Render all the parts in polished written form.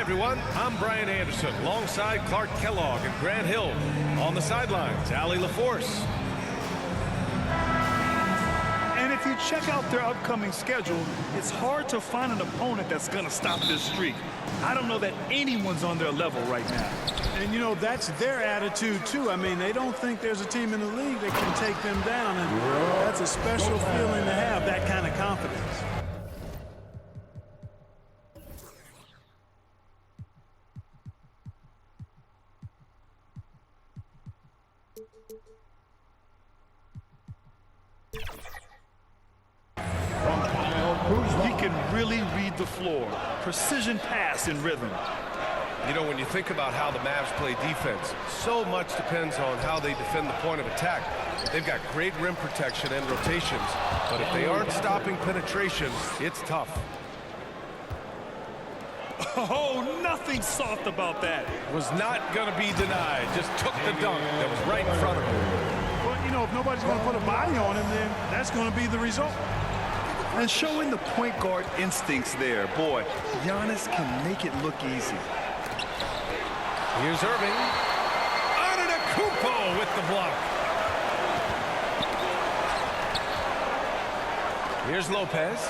everyone, I'm Brian Anderson, alongside Clark Kellogg and Grant Hill. On the sidelines, Allie LaForce. And if you check out their upcoming schedule, it's hard to find an opponent that's going to stop this streak. I don't know that anyone's on their level right now. And, you know, that's their attitude, too. I mean, they don't think there's a team in the league that can take them down. And that's a special feeling to have, that kind of confidence. He can really read the floor. Precision pass in rhythm. You know, when you think about how the Mavs play defense, so much depends on how they defend the point of attack. They've got great rim protection and rotations, but if they aren't stopping penetration, it's tough. Oh, nothing soft about that. Was not going to be denied. Just took the dunk that was right in front of him. Well, you know, if nobody's going to put a body on him, then that's going to be the result. And showing the point guard instincts there. Boy, Giannis can make it look easy. Here's Irving. Antetokounmpo with the block. Here's Lopez.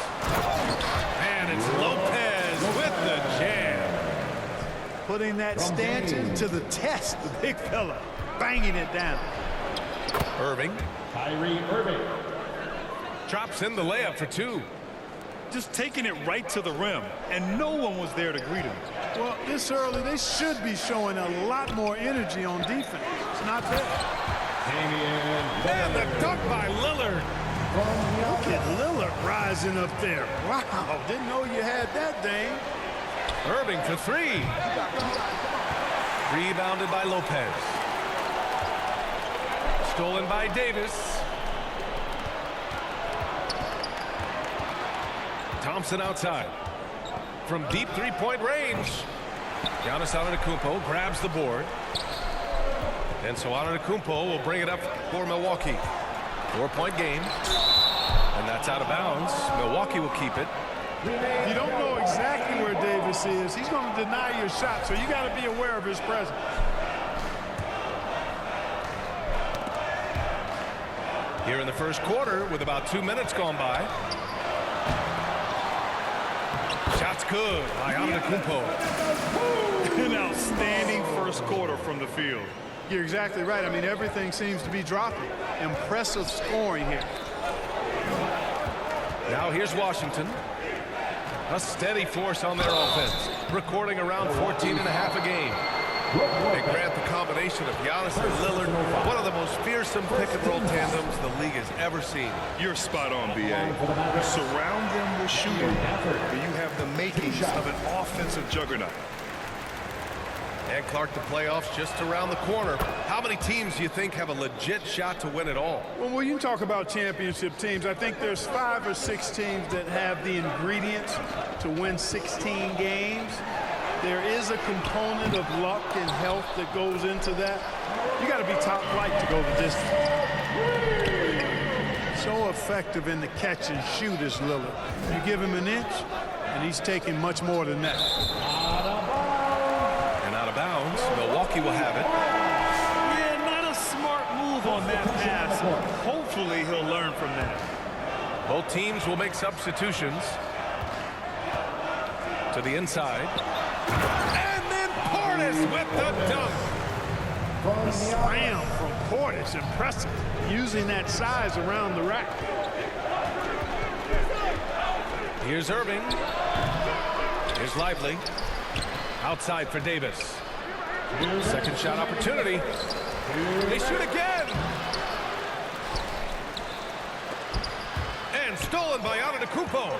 And it's Lopez with the jam. Putting that stanchion to the test, the big fella. Banging it down. Irving. Kyrie Irving. Drops in the layup for two. Just taking it right to the rim, and no one was there to greet him. Well, this early, they should be showing a lot more energy on defense. It's not there. And the dunk by Lillard. Look at Lillard rising up there. Wow, didn't know you had that, Dame. Irving for three. Rebounded by Lopez. Stolen by Davis. Thompson outside. From deep three-point range. Giannis Antetokounmpo grabs the board. And so Antetokounmpo will bring it up for Milwaukee. 4-point game. And that's out of bounds. Milwaukee will keep it. You don't know exactly where Davis is. He's going to deny your shot, so you got to be aware of his presence. Here in the first quarter with about 2 minutes gone by. Shot's good by Antetokounmpo. An outstanding first quarter from the field. You're exactly right. I mean, everything seems to be dropping. Impressive scoring here. Now here's Washington. A steady force on their offense, recording around 14 and a half a game. They grant the combination of Giannis and Lillard, one of the most fearsome pick-and-roll tandems the league has ever seen. You're spot on, B.A. You surround them with shooting, and you have the makings of an offensive juggernaut. And Clark, the playoffs just around the corner. How many teams do you think have a legit shot to win it all? Well, when you talk about championship teams, I think there's 5 or 6 teams that have the ingredients to win 16 games. There is a component of luck and health that goes into that. You got to be top flight to go the distance. So effective in the catch and shoot is Lillard. You give him an inch, and he's taking much more than that. And out of bounds, Milwaukee will have it. Yeah, not a smart move on that pass. Hopefully he'll learn from that. Both teams will make substitutions. To the inside. And then Portis with the dunk. The slam from Portis, impressive. Using that size around the rack. Here's Irving. Here's Lively. Outside for Davis. Second shot opportunity. They shoot again. And stolen by Antetokounmpo.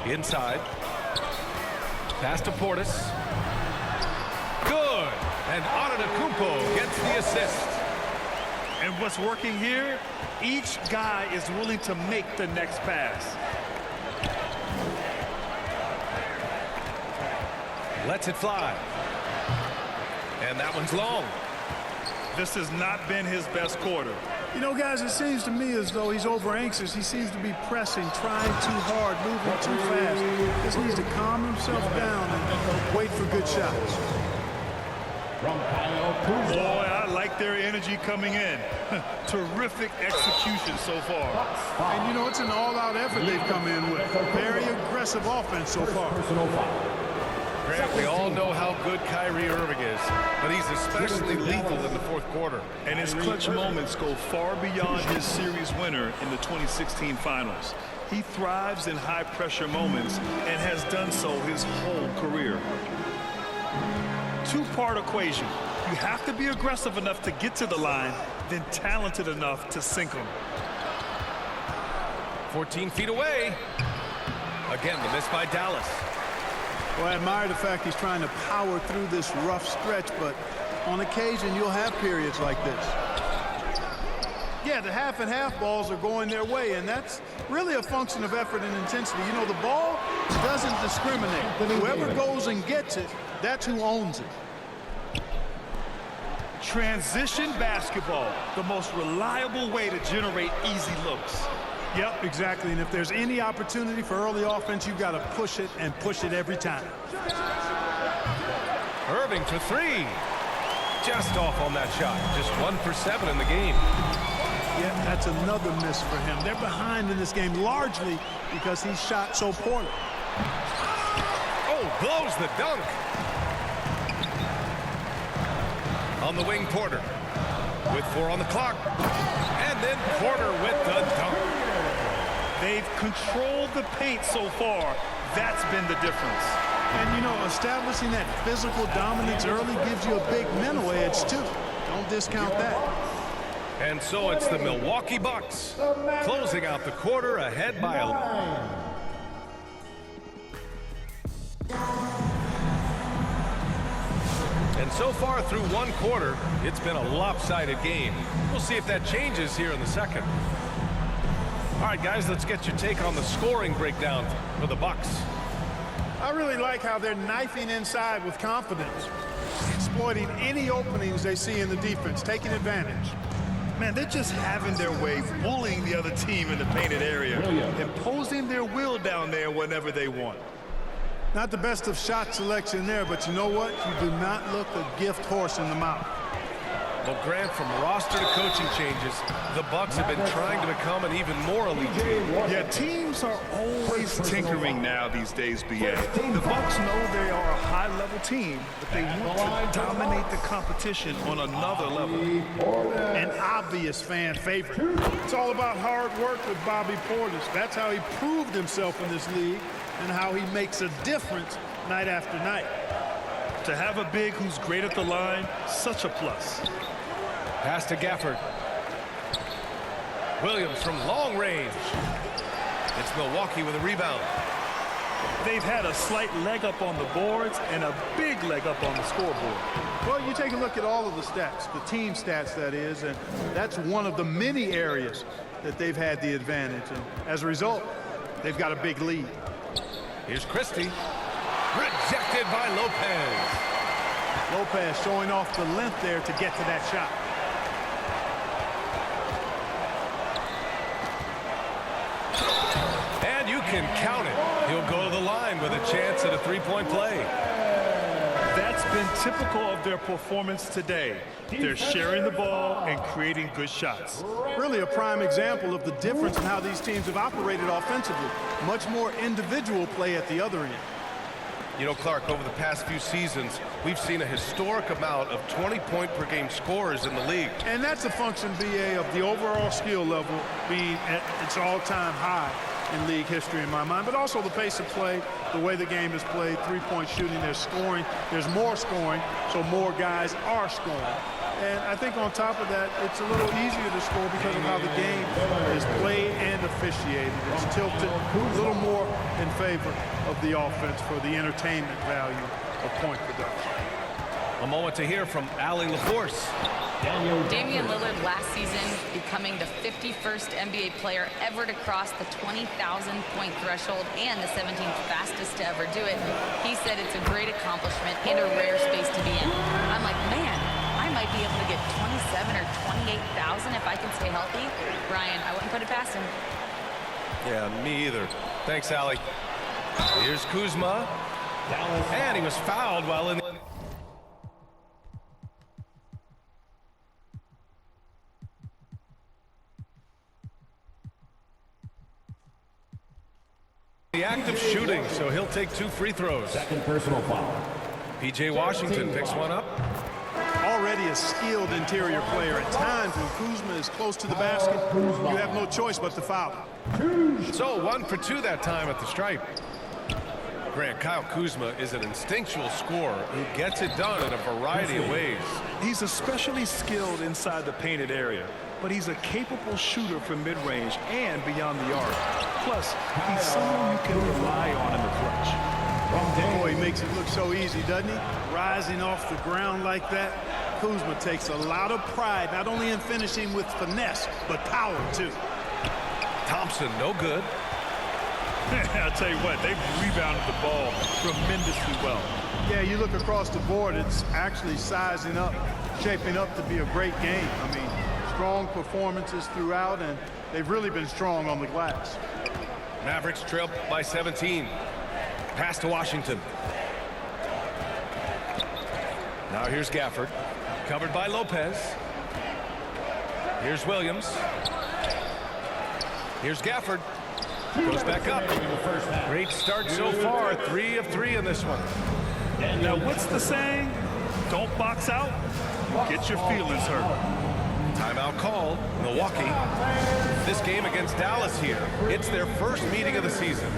Inside. Pass to Portis. Good. And Antetokounmpo gets the assist. And what's working here, each guy is willing to make the next pass. Lets it fly. And that one's long. This has not been his best quarter. You know, guys, it seems to me as though he's over anxious. He seems to be pressing, trying too hard, moving too fast. just needs to calm himself down and wait for good shots. Boy, I like their energy coming in. Terrific execution so far. And, you know, it's an all-out effort they've come in with. Very aggressive offense so far. Grant, we all know how good Kyrie Irving is, but he's especially lethal in the fourth quarter. And his clutch moments go far beyond his series winner in the 2016 finals. He thrives in high-pressure moments and has done so his whole career. Two-part equation. You have to be aggressive enough to get to the line, then talented enough to sink them. 14 feet away. Again, the miss by Dallas. Well, I admire the fact he's trying to power through this rough stretch, but on occasion you'll have periods like this. Yeah, the half-and-half balls are going their way, and that's really a function of effort and intensity. You know, the ball doesn't discriminate. Whoever goes and gets it, that's who owns it. Transition basketball, the most reliable way to generate easy looks. Yep, exactly. And if there's any opportunity for early offense, you've got to push it and push it every time. Irving for three. Just off on that shot. Just 1 for 7 in the game. Yeah, that's another miss for him. They're behind in this game largely because he shot so poorly. Oh, blows the dunk. On the wing, Porter. With 4 on the clock. And then Porter with the dunk. They've controlled the paint so far. That's been the difference. And, you know, establishing that physical dominance early gives you a big mental edge, too. Don't discount that. And so it's the Milwaukee Bucks closing out the quarter ahead by a... And so far through one quarter, it's been a lopsided game. We'll see if that changes here in the second. All right, guys, let's get your take on the scoring breakdown for the Bucks. I really like how they're knifing inside with confidence, exploiting any openings they see in the defense, taking advantage. Man, they're just having their way, bullying the other team in the painted area, imposing their will down there whenever they want. Not the best of shot selection there, but you know what? You do not look a gift horse in the mouth. Well, Grant, from roster to coaching changes, the Bucks have been trying to become an even more elite team. Yeah, teams are always tinkering now these days, B.A. The Bucks know they are a high-level team, but they want to dominate the competition on another level. An obvious fan favorite. It's all about hard work with Bobby Portis. That's how he proved himself in this league and how he makes a difference night after night. To have a big who's great at the line, such a plus. Pass to Gafford. Williams from long range. It's Milwaukee with a rebound. They've had a slight leg up on the boards and a big leg up on the scoreboard. Well, you take a look at all of the stats, the team stats, that is, and that's one of the many areas that they've had the advantage. And as a result, they've got a big lead. Here's Christie. Rejected by Lopez. Lopez showing off the length there to get to that shot. And you can count it. He'll go to the line with a chance at a three-point play. That's been typical of their performance today. They're sharing the ball and creating good shots. Really a prime example of the difference in how these teams have operated offensively. Much more individual play at the other end. You know, Clark, over the past few seasons, we've seen a historic amount of 20-point-per-game scorers in the league. And that's a function, BA, of the overall skill level being at its all-time high in league history in my mind, but also the pace of play, the way the game is played, three-point shooting, there's scoring, there's more scoring, so more guys are scoring. And I think on top of that, it's a little easier to score because of how the game is played and officiated. It's tilted a little more in favor of the offense for the entertainment value of point production. A moment to hear from Allie LaForce. Damian Lillard last season becoming the 51st NBA player ever to cross the 20,000-point threshold and the 17th fastest to ever do it. He said it's a great accomplishment and a rare space to be in. I'm like, man, I might be able to get 27 or 28,000 if I can stay healthy. Brian, I wouldn't put it past him. Yeah, me either. Thanks, Allie. Here's Kuzma. And he was fouled while in the act of shooting, so he'll take 2 free throws. Second personal foul. P.J. Washington picks one up. Already a skilled interior player. At times when Kuzma is close to the basket, you have no choice but to foul. So 1 for 2 that time at the stripe. Grant, Kyle Kuzma is an instinctual scorer who gets it done in a variety of ways. He's especially skilled inside the painted area, but he's a capable shooter from mid-range and beyond the arc. Plus, he's someone you can rely on in the clutch. Boy, he makes it look so easy, doesn't he? Rising off the ground like that. Kuzma takes a lot of pride, not only in finishing with finesse, but power, too. Thompson, no good. I'll tell you what, they've rebounded the ball tremendously well. Yeah, you look across the board, it's actually sizing up, shaping up to be a great game. I mean, strong performances throughout, and they've really been strong on the glass. Mavericks trail by 17. Pass to Washington. Now here's Gafford. Covered by Lopez. Here's Williams. Here's Gafford. Goes back up. Great start so far. 3 of 3 in this one. Now, what's the saying? Don't box out, get your feelings hurt. Timeout called. Milwaukee. This game against Dallas here. It's their first meeting of the season.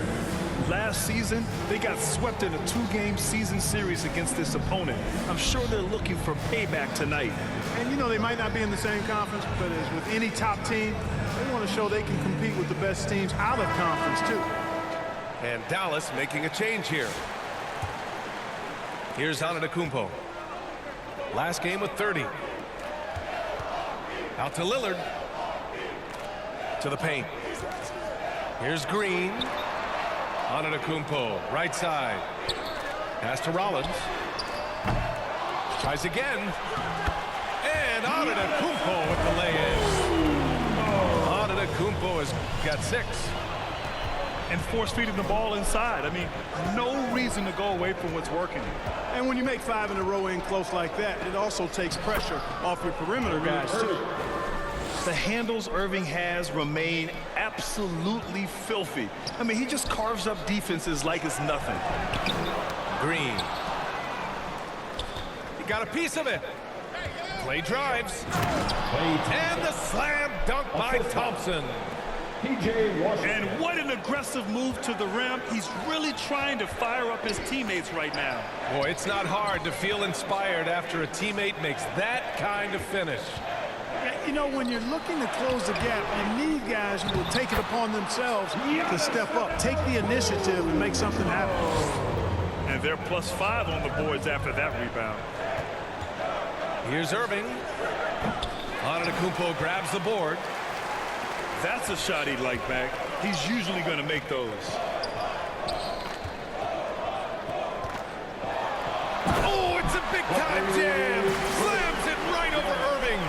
Last season, they got swept in a 2-game season series against this opponent. I'm sure they're looking for payback tonight. And, you know, they might not be in the same conference, but as with any top team, they want to show they can compete with the best teams out of conference, too. And Dallas making a change here. Here's Antetokounmpo. Last game with 30. Out to Lillard. To the paint. Here's Green. Antetokounmpo, right side. Pass to Rollins. Tries again. And Antetokounmpo with the lay-in. Antetokounmpo has got 6. And force-feeding the ball inside. I mean, no reason to go away from what's working. And when you make 5 in a row in close like that, it also takes pressure off your perimeter guys, too. The handles Irving has remain absolutely filthy. I mean, he just carves up defenses like it's nothing. Green. He got a piece of it. Clay drives. And the slam dunk by Thompson. P.J. Washington. And what an aggressive move to the rim. He's really trying to fire up his teammates right now. Boy, it's not hard to feel inspired after a teammate makes that kind of finish. You know, when you're looking to close the gap, you need guys who will take it upon themselves to step up, take the initiative, and make something happen. And they're +5 on the boards after that rebound. Here's Irving. Antetokounmpo grabs the board. That's a shot he'd like back. He's usually going to make those. Oh, it's a big-time jam. Slams it right over Irving.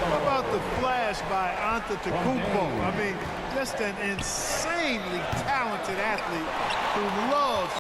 How about the flash by Antetokounmpo? I mean, just an insanely talented athlete who loves